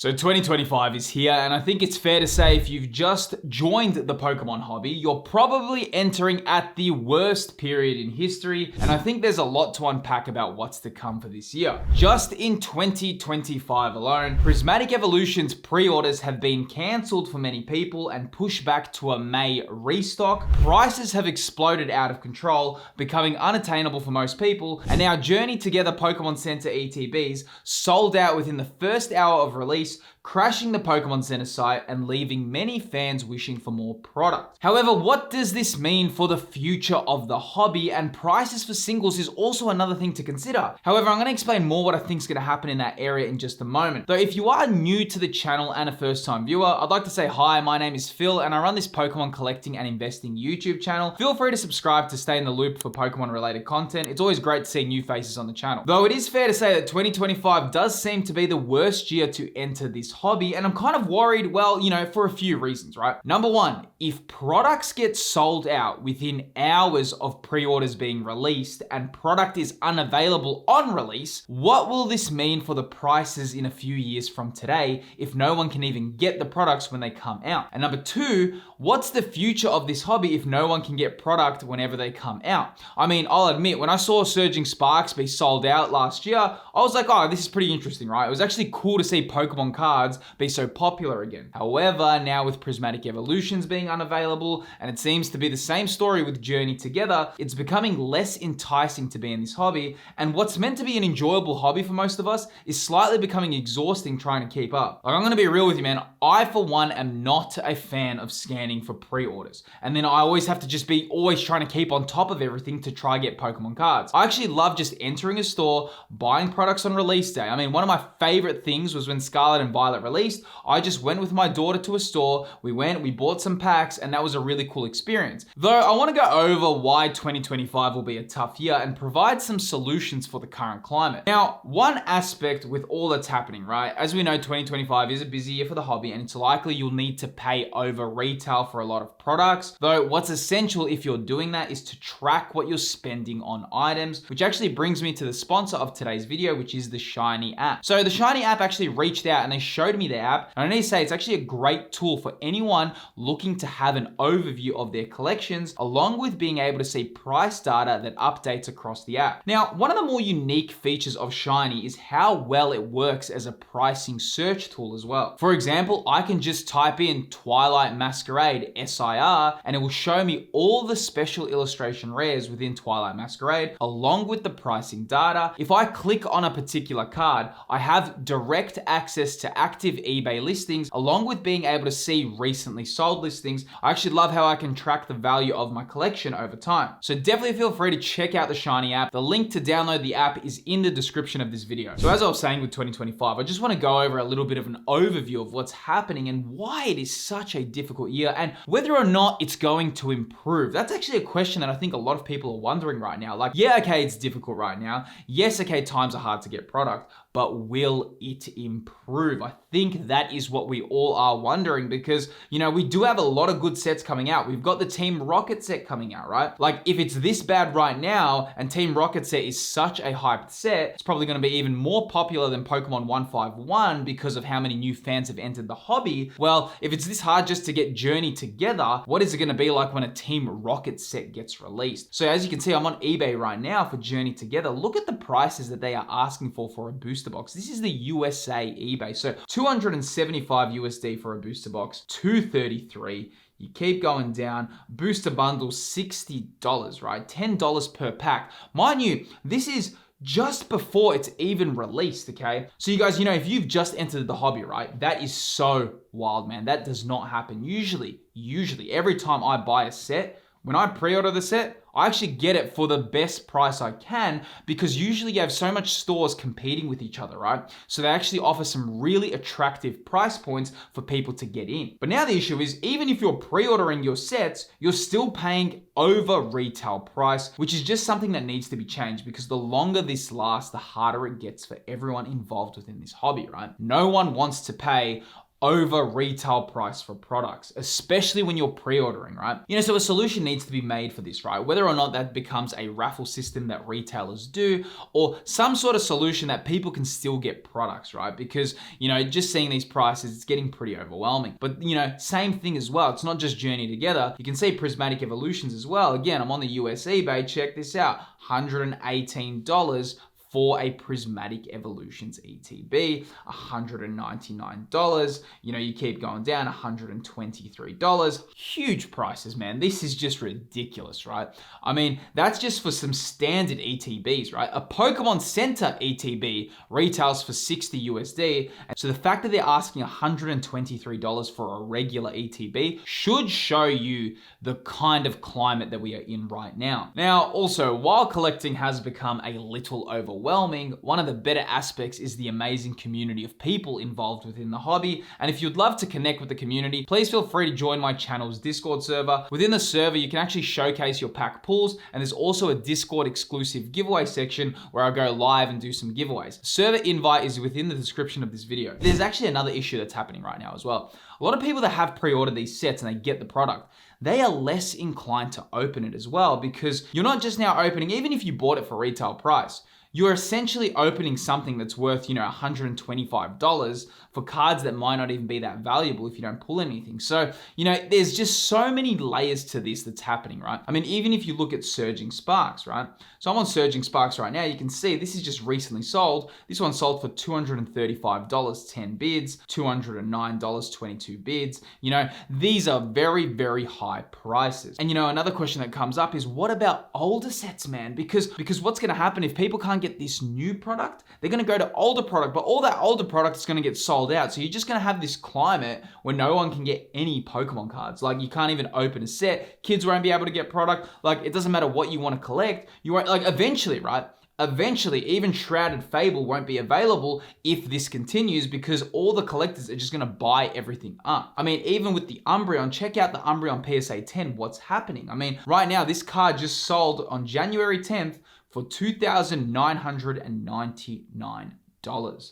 So 2025 is here, and I think it's fair to say if you've just joined the Pokemon hobby, you're probably entering at the worst period in history, and I think there's a lot to unpack about what's to come for this year. Just in 2025 alone, Prismatic Evolutions pre-orders have been cancelled for many people and pushed back to a May restock. Prices have exploded out of control, becoming unattainable for most people, and our Journey Together Pokemon Center ETBs sold out within the first hour of release, crashing the Pokemon Center site and leaving many fans wishing for more product. However, what does this mean for the future of the hobby? And prices for singles is also another thing to consider. However, I'm going to explain more what I think is going to happen in that area in just a moment. Though if you are new to the channel and a first time viewer, I'd like to say hi, my name is Phil and I run this Pokemon collecting and investing YouTube channel. Feel free to subscribe to stay in the loop for Pokemon related content. It's always great to see new faces on the channel. Though it is fair to say that 2025 does seem to be the worst year to enter this hobby, and I'm kind of worried, well, for a few reasons, right? Number one, if products get sold out within hours of pre-orders being released and product is unavailable on release, what will this mean for the prices in a few years from today if no one can even get the products when they come out? And number two, what's the future of this hobby if no one can get product whenever they come out? I mean, I'll admit, when I saw Surging Sparks be sold out last year, I was like, oh, this is pretty interesting, right? It was actually cool to see Pokemon cards be so popular again. However, now with Prismatic Evolutions being unavailable, and it seems to be the same story with Journey Together, it's becoming less enticing to be in this hobby, and what's meant to be an enjoyable hobby for most of us is slightly becoming exhausting trying to keep up. Like, I'm gonna be real with you, man. I, for one, am not a fan of scanning for pre-orders, and then I always have to just be always trying to keep on top of everything to try get Pokemon cards. I actually love just entering a store, buying products on release day. I mean, one of my favorite things was when Scarlet and Violet released. I just went with my daughter to a store, we bought some packs, and that was a really cool experience. Though I want to go over why 2025 will be a tough year and provide some solutions for the current climate. Now, one aspect with all that's happening, right? As we know, 2025 is a busy year for the hobby, and it's likely you'll need to pay over retail for a lot of products. Though what's essential if you're doing that is to track what you're spending on items, which actually brings me to the sponsor of today's video, which is the Shiny app. So the Shiny app actually reached out and they showed me the app, and I need to say it's actually a great tool for anyone looking to have an overview of their collections, along with being able to see price data that updates across the app. Now, one of the more unique features of Shiny is how well it works as a pricing search tool as well. For example, I can just type in Twilight Masquerade SIR and it will show me all the special illustration rares within Twilight Masquerade, along with the pricing data. If I click on a particular card, I have direct access to active eBay listings, along with being able to see recently sold listings. I actually love how I can track the value of my collection over time. So definitely feel free to check out the Shiny app. The link to download the app is in the description of this video. So as I was saying with 2025, I just want to go over a little bit of an overview of what's happening and why it is such a difficult year and whether or not it's going to improve. That's actually a question that I think a lot of people are wondering right now. Like, yeah, okay, it's difficult right now. Yes, okay, times are hard to get product, but will it improve? I think that is what we all are wondering because, we do have a lot of good sets coming out. We've got the Team Rocket set coming out, right? Like, if it's this bad right now and Team Rocket set is such a hyped set, it's probably going to be even more popular than Pokemon 151 because of how many new fans have entered the hobby. Well, if it's this hard just to get Journey Together, what is it going to be like when a Team Rocket set gets released? So as you can see, I'm on eBay right now for Journey Together. Look at the prices that they are asking for a booster box. This is the USA eBay. So 275 USD for a booster box, 233. You keep going down. Booster bundles, $60, right? $10 per pack. Mind you, this is just before it's even released, okay? So you guys, if you've just entered the hobby, right? That is so wild, man. That does not happen. Usually, every time I buy a set, when I pre-order the set, I actually get it for the best price I can because usually you have so much stores competing with each other, right? So they actually offer some really attractive price points for people to get in. But now the issue is, even if you're pre-ordering your sets, you're still paying over retail price, which is just something that needs to be changed because the longer this lasts, the harder it gets for everyone involved within this hobby, right? No one wants to pay over retail price for products, especially when you're pre-ordering, right? So a solution needs to be made for this, right? Whether or not that becomes a raffle system that retailers do, or some sort of solution that people can still get products, right? Because, just seeing these prices, it's getting pretty overwhelming. But, same thing as well. It's not just Journey Together. You can see Prismatic Evolutions as well. Again, I'm on the US eBay. Check this out. $118 for a Prismatic Evolutions ETB, $199. You keep going down, $123. Huge prices, man. This is just ridiculous, right? I mean, that's just for some standard ETBs, right? A Pokemon Center ETB retails for $60 USD. So the fact that they're asking $123 for a regular ETB should show you the kind of climate that we are in right now. Now, also, while collecting has become a little overwhelming, one of the better aspects is the amazing community of people involved within the hobby. And if you'd love to connect with the community, please feel free to join my channel's Discord server. Within the server, you can actually showcase your pack pulls, and there's also a Discord exclusive giveaway section where I go live and do some giveaways. Server invite is within the description of this video. There's actually another issue that's happening right now as well. A lot of people that have pre-ordered these sets and they get the product, they are less inclined to open it as well, because you're not just now opening, even if you bought it for retail price, you're essentially opening something that's worth, $125 for cards that might not even be that valuable if you don't pull anything. So, there's just so many layers to this that's happening, right? I mean, even if you look at Surging Sparks, right? So I'm on Surging Sparks right now. You can see this is just recently sold. This one sold for $235, 10 bids, $209, 22 bids. These are very, very high prices. And another question that comes up is, what about older sets, man? Because what's going to happen if people can't get this new product? They're going to go to older product, but all that older product is going to get sold out. So you're just going to have this climate where no one can get any Pokemon cards. Like, you can't even open a set. Kids won't be able to get product. Like, it doesn't matter what you want to collect. You won't, eventually, right? Eventually, even Shrouded Fable won't be available if this continues, because all the collectors are just going to buy everything up. I mean, even with the Umbreon, check out the Umbreon PSA 10. What's happening? I mean, right now, this card just sold on January 10th for $2,999.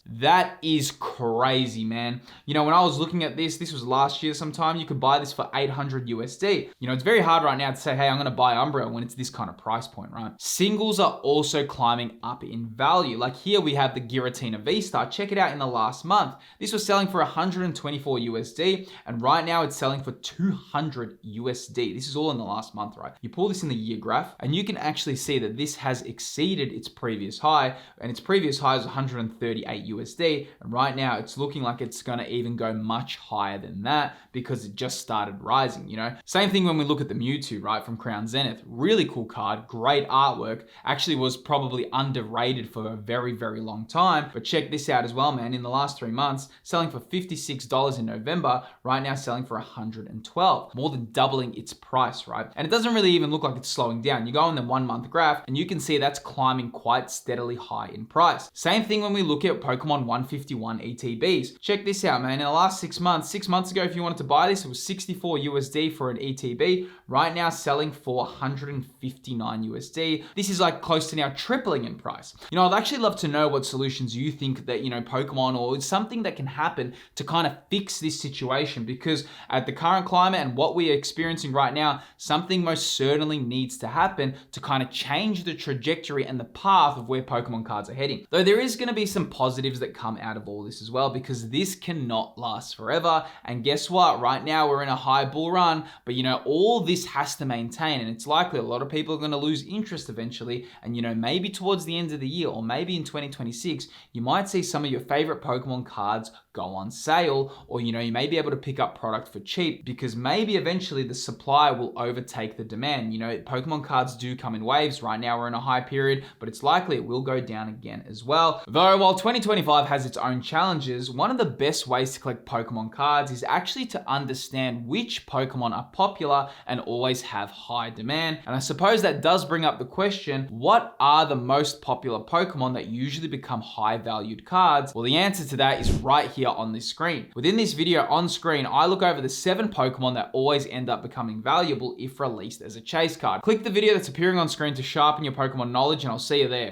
That is crazy, man. When I was looking at this was last year sometime, you could buy this for $800 USD. It's very hard right now to say, hey, I'm going to buy Umbreon when it's this kind of price point, right? Singles are also climbing up in value. Like here we have the Giratina VSTAR. Check it out in the last month. This was selling for $124 USD, and right now it's selling for $200 USD. This is all in the last month, right? You pull this in the year graph, and you can actually see that this has exceeded its previous high, and its previous high is $138 USD, and right now it's looking like it's going to even go much higher than that because it just started rising. Same thing when we look at the Mewtwo, right, from Crown Zenith. Really cool card, great artwork, actually was probably underrated for a very, very long time. But check this out as well, man. In the last 3 months, selling for $56 in November, right now selling for $112, more than doubling its price, right? And it doesn't really even look like it's slowing down. You go on the 1 month graph and you can see that's climbing quite steadily high in price. Same thing when we look at Pokemon 151 ETBs. Check this out, man. In the last 6 months, 6 months ago, if you wanted to buy this, it was 64 USD for an ETB. Right now, selling for 159 USD. This is like close to now tripling in price. I'd actually love to know what solutions you think that, Pokemon or something that can happen to kind of fix this situation, because at the current climate and what we are experiencing right now, something most certainly needs to happen to kind of change the trajectory and the path of where Pokemon cards are heading. Though there is going to be some positives that come out of all this as well, because this cannot last forever. And guess what? Right now we're in a high bull run, but all this has to maintain, and it's likely a lot of people are going to lose interest eventually. And maybe towards the end of the year, or maybe in 2026, you might see some of your favorite Pokemon cards go on sale, or you may be able to pick up product for cheap, because maybe eventually the supply will overtake the demand. Pokemon cards do come in waves. Right now we're in a high period, but it's likely it will go down again as well. Though while 2025 has its own challenges, one of the best ways to collect Pokemon cards is actually to understand which Pokemon are popular and always have high demand. And I suppose that does bring up the question, what are the most popular Pokemon that usually become high valued cards? Well, the answer to that is right here on this screen. Within this video on screen, I look over the 7 Pokemon that always end up becoming valuable if released as a chase card. Click the video that's appearing on screen to sharpen your Pokemon knowledge, and I'll see you there.